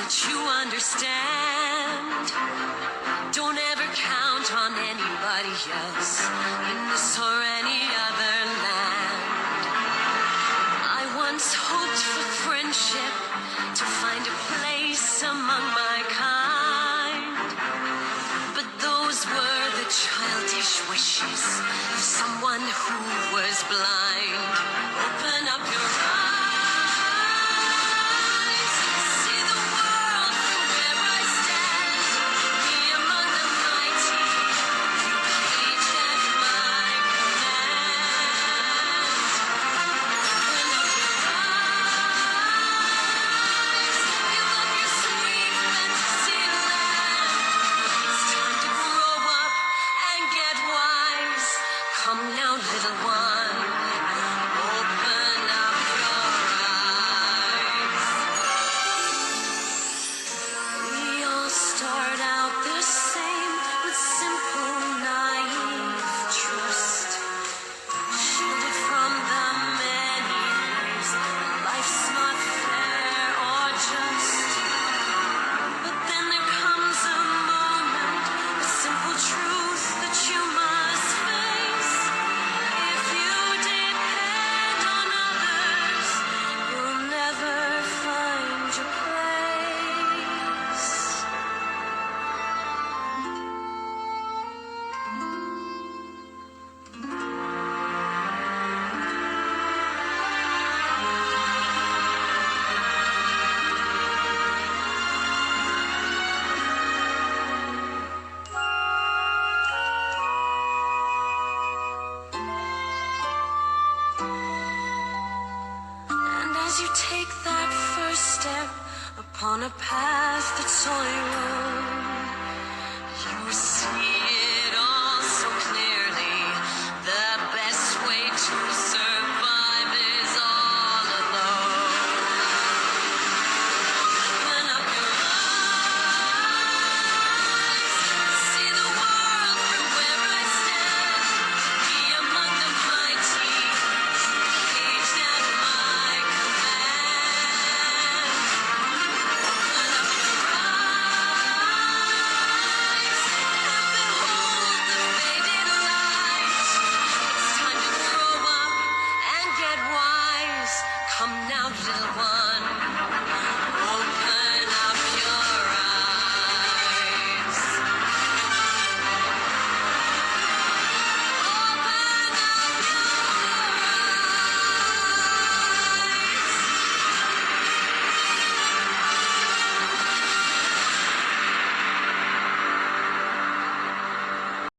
that you understand. Don't ever count on anybody else in this or any other land. I once hoped for friendship, to find a place among my kind. But those were the childish wishes of someone who was blind. Open up your eyes, see the world from where I stand. Be among the mighty, reach at my command. Open up your eyes, give up your sweet fantasy land. It's time to grow up and get wise. Come now, little one, open up your eyes. We all start out the same, with simple, naive trust. Shielded from the many ways that life's not fair or just. But then there comes a moment, a simple truth that you must face. If you depend on others, you'll never find your place. And as you take that first step upon a path that's all your